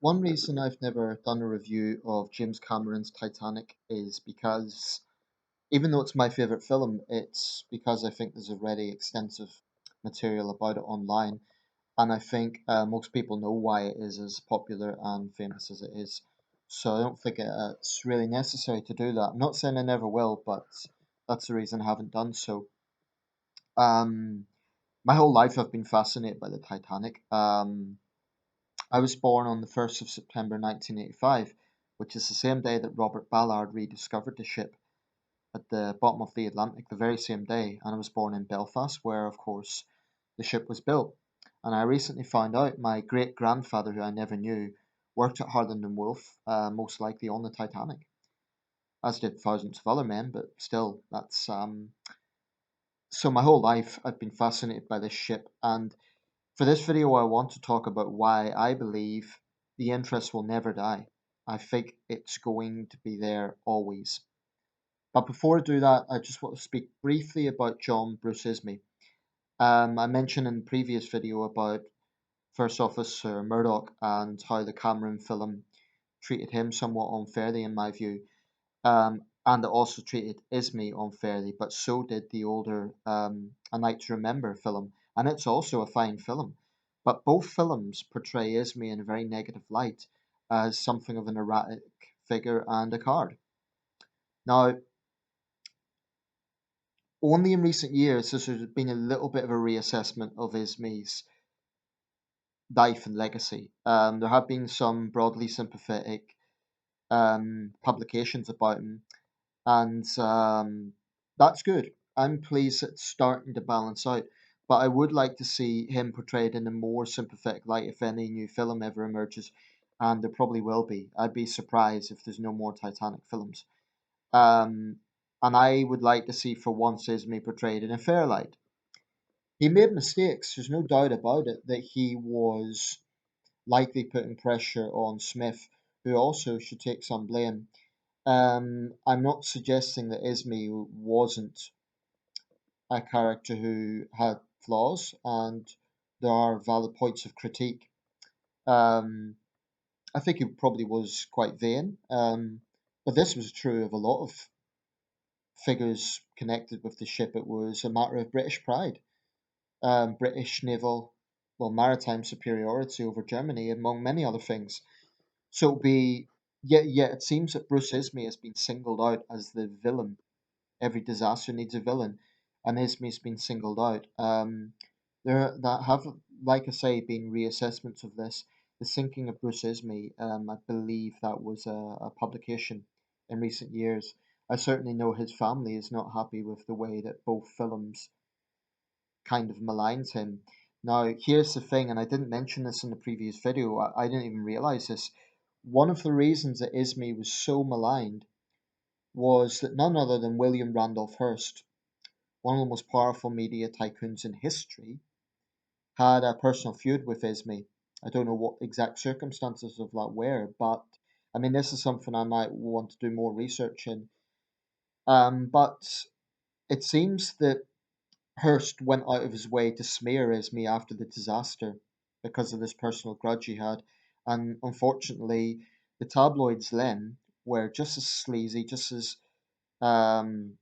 One reason I've never done a review of James Cameron's Titanic is because, even though it's my favourite film, it's because I think there's already extensive material about it online, and I think most people know why it is as popular and famous as it is. So I don't think it's really necessary to do that. I'm not saying I never will, but that's the reason I haven't done so. Um, my whole life I've been fascinated by the Titanic. I was born on the 1st of September 1985, which is the same day that Robert Ballard rediscovered the ship at the bottom of the Atlantic, the very same day. And I was born in Belfast, where, of course, the ship was built. And I recently found out my great grandfather, who I never knew, worked at Harland and Wolff, most likely on the Titanic, as did thousands of other men, but still, that's. So my whole life I've been fascinated by this ship, and for this video, I want to talk about why I believe the interest will never die. I think it's going to be there always. But before I do that, I just want to speak briefly about John Bruce Ismay. I mentioned in the previous video about First Officer Murdoch and how the Cameron film treated him somewhat unfairly, in my view. And it also treated Ismay unfairly, but so did the older A Night to Remember film, and it's also a fine film. But both films portray Ismay in a very negative light as something of an erratic figure and a card. Now, only in recent years has there been a little bit of a reassessment of Ismay's life and legacy. There have been some broadly sympathetic publications about him, and that's good. I'm pleased it's starting to balance out. But I would like to see him portrayed in a more sympathetic light if any new film ever emerges, and there probably will be. I'd be surprised if there's no more Titanic films. Um, and I would like to see for once Ismay portrayed in a fair light. He made mistakes. There's no doubt about it that he was likely putting pressure on Smith, who also should take some blame. I'm not suggesting that Ismay wasn't a character who had flaws, and there are valid points of critique. Um, I think he probably was quite vain, but this was true of a lot of figures connected with the ship. It was a matter of British pride, British naval, well, maritime superiority over Germany, among many other things. So it'd be, yet it seems that Bruce Ismay has been singled out as the villain. Every disaster needs a villain, and Ismay's been singled out. There that have, like I say, been reassessments of this. The Sinking of Bruce Ismay, I believe that was a publication in recent years. I certainly know his family is not happy with the way that both films kind of maligns him. Now, here's the thing, and I didn't mention this in the previous video. I didn't even realize this. One of the reasons that Ismay was so maligned was that none other than William Randolph Hearst, one of the most powerful media tycoons in history, had a personal feud with Ismay. I don't know what exact circumstances of that were, but I mean, this is something I might want to do more research in. But it seems that Hearst went out of his way to smear Ismay after the disaster because of this personal grudge he had. And unfortunately, the tabloids then were just as sleazy, just as um,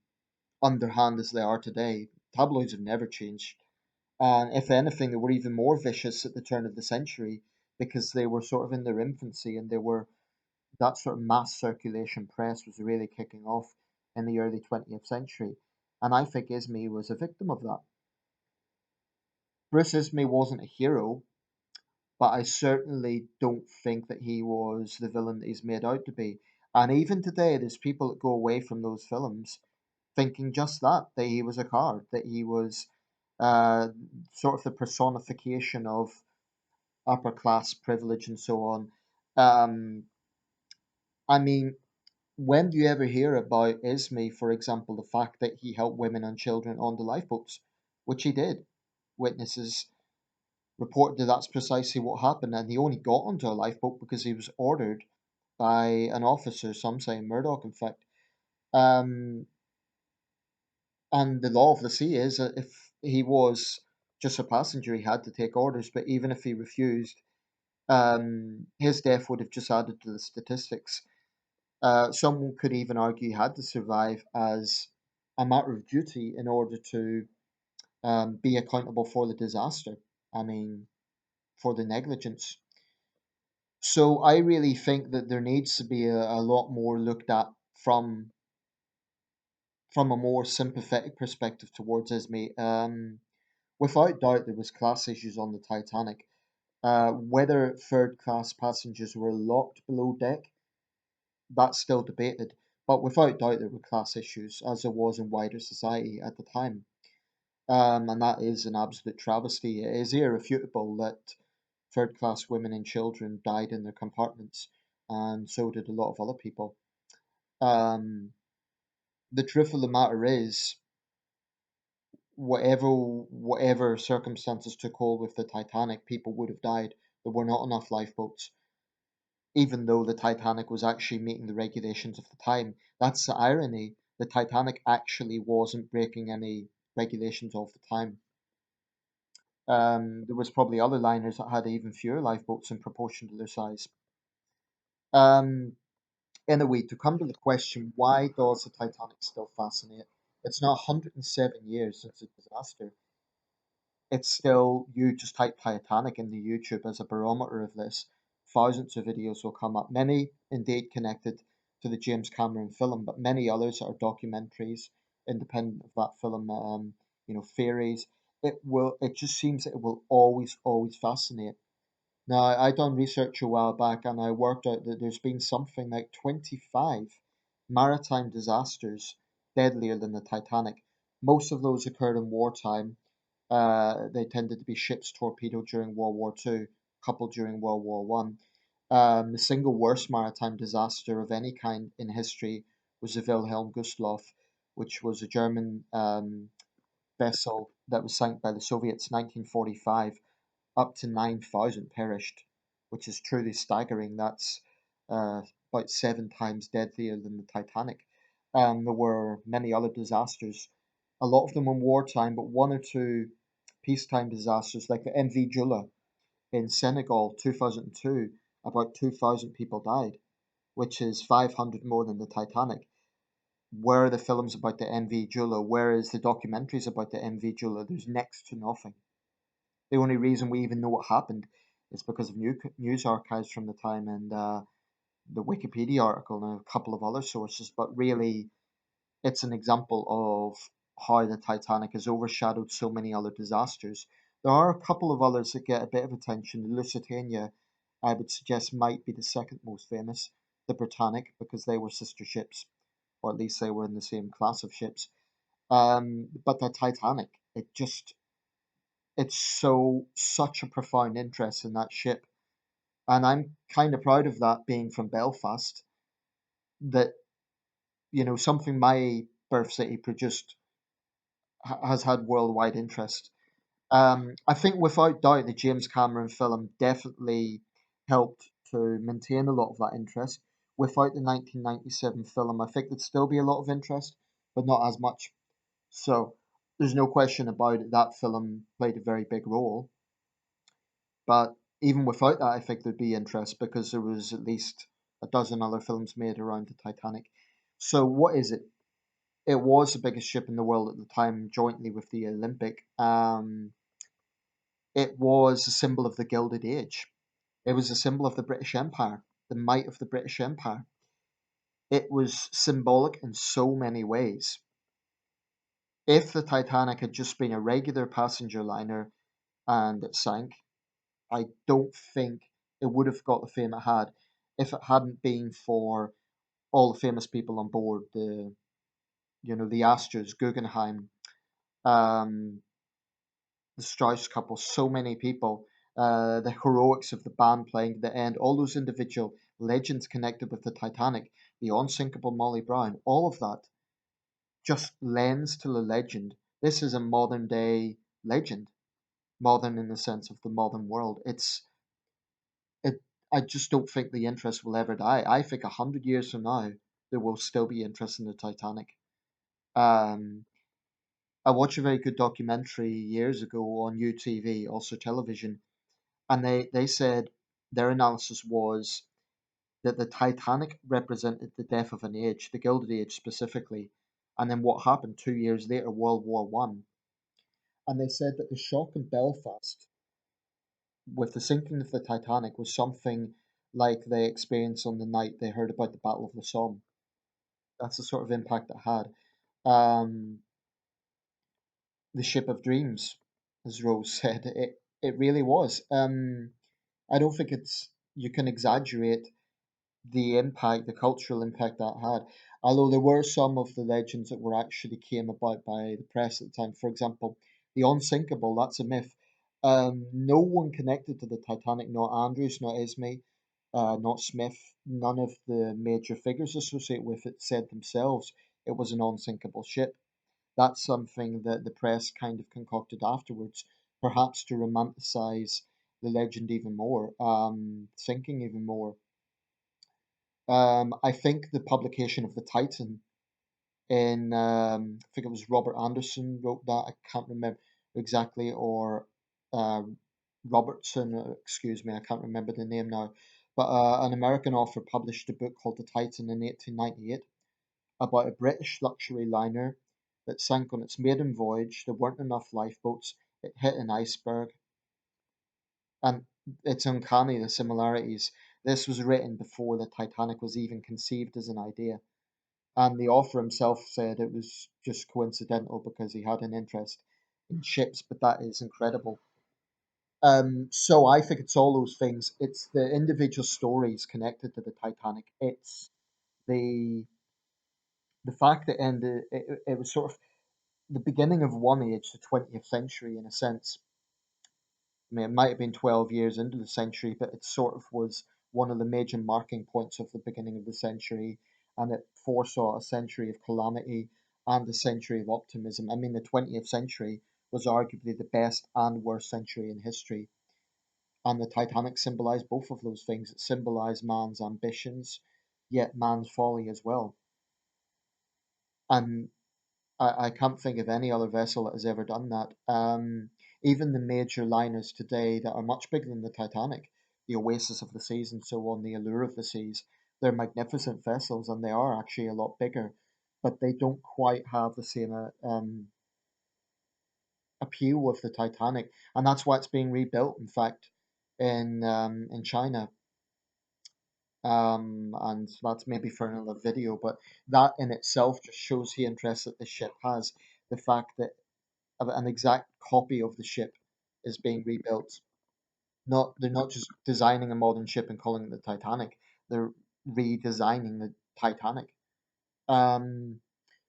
underhand as they are today. Tabloids have never changed. And if anything, they were even more vicious at the turn of the century because they were sort of in their infancy, and they were that sort of mass circulation press was really kicking off in the early 20th century. And I think Ismay was a victim of that. Bruce Ismay wasn't a hero, but I certainly don't think that he was the villain that he's made out to be. And even today, there's people that go away from those films thinking just that he was a card, that he was uh, sort of the personification of upper class privilege and so on. Um, I mean, when do you ever hear about Ismay, for example, the fact that he helped women and children on the lifeboats, which he did? Witnesses reported that that's precisely what happened, and he only got onto a lifeboat because he was ordered by an officer, some say Murdoch, in fact. Um, and the law of the sea is that if he was just a passenger, he had to take orders, but even if he refused, His death would have just added to the statistics. Someone could even argue he had to survive as a matter of duty in order to be accountable for the disaster. I mean, for the negligence. So I really think that there needs to be a lot more looked at from a more sympathetic perspective towards Ismay. Without doubt, there was class issues on the Titanic. Whether third class passengers were locked below deck, that's still debated. But without doubt, there were class issues, as there was in wider society at the time. And that is an absolute travesty. It is irrefutable that third class women and children died in their compartments, and so did a lot of other people. Um, the truth of the matter is, whatever circumstances took hold with the Titanic, people would have died. There were not enough lifeboats, even though the Titanic was actually meeting the regulations of the time. That's the irony. The Titanic actually wasn't breaking any regulations of the time. There was probably other liners that had even fewer lifeboats in proportion to their size. Um, Anyway, to come to the question, why does the Titanic still fascinate? It's now 107 years since the disaster. It's still, you just type Titanic into YouTube as a barometer of this. Thousands of videos will come up, many indeed connected to the James Cameron film, but many others are documentaries independent of that film, theories. It just seems that it will always fascinate. Now, I done research a while back and I worked out that there's been something like 25 maritime disasters deadlier than the Titanic. Most of those occurred in wartime. They tended to be ships torpedoed during World War Two, a couple during World War One. The single worst maritime disaster of any kind in history was the Wilhelm Gustloff, which was a German vessel that was sank by the Soviets in 1945. Up to 9,000 perished, which is truly staggering. That's uh, about 7 times deadlier than the Titanic. There were many other disasters, a lot of them in wartime, but one or two peacetime disasters, like the MV Jula in Senegal, 2002, about 2,000 people died, which is 500 more than the Titanic. Where are the films about the MV Jula? Where is the documentaries about the MV Jula? There's next to nothing. The only reason we even know what happened is because of news archives from the time and the Wikipedia article and a couple of other sources. But really, it's an example of how the Titanic has overshadowed so many other disasters. There are a couple of others that get a bit of attention. The Lusitania, I would suggest, might be the second most famous. The Britannic, because they were sister ships, or at least they were in the same class of ships. But the Titanic, it's such a profound interest in that ship, and I'm kind of proud of that, being from Belfast, that something my birth city produced has had worldwide interest. I think without doubt the James Cameron film definitely helped to maintain a lot of that interest. Without the 1997 film, I think there'd still be a lot of interest, but not as much. So there's no question about it. That film played a very big role. But even without that, I think there'd be interest because there was at least a dozen other films made around the Titanic. So what is it? It was the biggest ship in the world at the time, jointly with the Olympic. It was a symbol of the Gilded Age. It was a symbol of the British Empire, the might of the British Empire. It was symbolic in so many ways. If the Titanic had just been a regular passenger liner and it sank, I don't think it would have got the fame it had if it hadn't been for all the famous people on board. The Astors, Guggenheim, um, the Strauss couple, so many people, the heroics of the band playing at the end, all those individual legends connected with the Titanic, the unsinkable Molly Brown, all of that just lends to the legend. This is a modern day legend, modern in the sense of the modern world. It I just don't think the interest will ever die. I think 100 years from now there will still be interest in the Titanic. Um, I watched a very good documentary years ago on UTV, also television, and they said Their analysis was that the Titanic represented the death of an age, the Gilded Age specifically, and then what happened 2 years later, World War I. And they said that the shock in Belfast with the sinking of the Titanic was something like they experienced on the night they heard about the Battle of the Somme. That's the sort of impact it had. Um, the ship of dreams, as Rose said, it really was. I don't think it's you can exaggerate the impact, the cultural impact that had. Although there were some of the legends that were actually came about by the press at the time. For example, the unsinkable, that's a myth. No one connected to the Titanic, not Andrews, not Ismay, not Smith, none of the major figures associated with it said themselves it was an unsinkable ship. That's something that the press kind of concocted afterwards, perhaps to romanticize the legend even more, sinking even more. I think the publication of the Titan in I think it was Robert Anderson wrote that. I can't remember exactly, or uh, Robertson. Excuse me, I can't remember the name now. But an American author published a book called The Titan in 1898 about a British luxury liner that sank on its maiden voyage. There weren't enough lifeboats. It hit an iceberg, and it's uncanny the similarities. This was written before the Titanic was even conceived as an idea. And the author himself said it was just coincidental because he had an interest in ships, but that is incredible. So I think it's all those things. It's the individual stories connected to the Titanic. It's the the fact that it was sort of the beginning of one age, the 20th century, in a sense. I mean, it might have been 12 years into the century, but it sort of was one of the major marking points of the beginning of the century, and it foresaw a century of calamity and a century of optimism. I mean, the 20th century was arguably the best and worst century in history, and the Titanic symbolized both of those things. It symbolized man's ambitions, yet man's folly as well. And I can't think of any other vessel that has ever done that. Even the major liners today that are much bigger than the Titanic, the Oasis of the Seas and so on, the Allure of the Seas, they're magnificent vessels and they are actually a lot bigger, but they don't quite have the same appeal with the Titanic, and that's why it's being rebuilt. In fact, in China, and that's maybe for another video, but that in itself just shows the interest that the ship has. The fact that an exact copy of the ship is being rebuilt. Not they're not just designing a modern ship and calling it the Titanic. They're redesigning the Titanic. Um,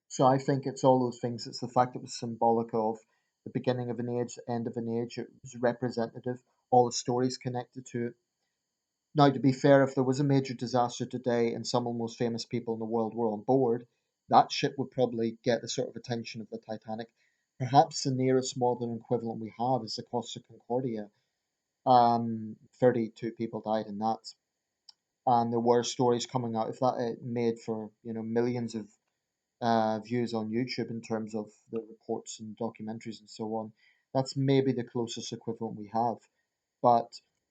so I think it's all those things. It's the fact it was symbolic of the beginning of an age, the end of an age. It was representative. All the stories connected to it. Now, to be fair, if there was a major disaster today and some of the most famous people in the world were on board, that ship would probably get the sort of attention of the Titanic. Perhaps the nearest modern equivalent we have is the Costa Concordia. 32 people died in that, and there were stories coming out. If that it made for millions of views on YouTube in terms of the reports and documentaries and so on, that's maybe the closest equivalent we have. But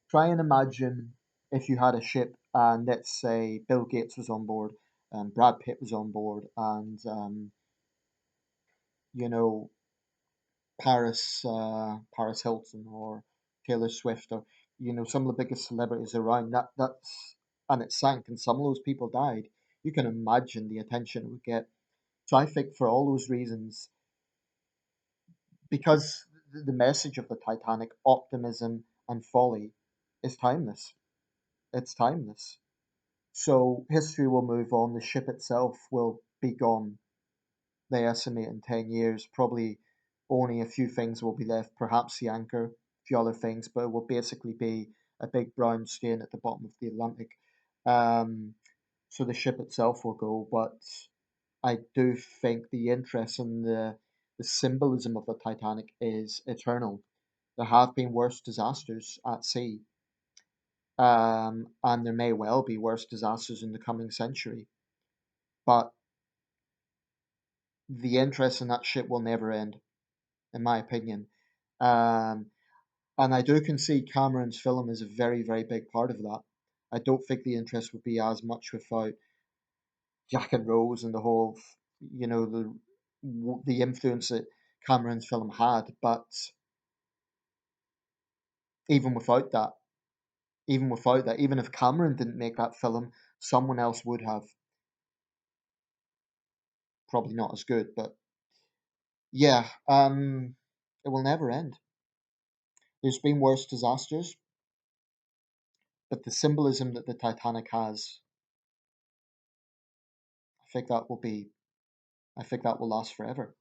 try and imagine if you had a ship and let's say Bill Gates was on board and Brad Pitt was on board and you know Paris Hilton or Taylor Swift or some of the biggest celebrities around. That's and it sank and some of those people died. You can imagine the attention it would get. So I think for all those reasons, because the message of the Titanic, optimism and folly, is timeless. It's timeless. So history will move on. The ship itself will be gone. They estimate in 10 years, probably only a few things will be left, perhaps the anchor, a few other things, but it will basically be a big brown stain at the bottom of the Atlantic. Um, so the ship itself will go, but I do think the interest in the symbolism of the Titanic is eternal. There have been worse disasters at sea, and there may well be worse disasters in the coming century. But the interest in that ship will never end, in my opinion. Um, And I do concede Cameron's film is a very, very big part of that. I don't think the interest would be as much without Jack and Rose and the whole, the influence that Cameron's film had. But even without that, even if Cameron didn't make that film, someone else would have. Probably not as good, but yeah, it will never end. There's been worse disasters, but the symbolism that the Titanic has, I think that will be, I think that will last forever.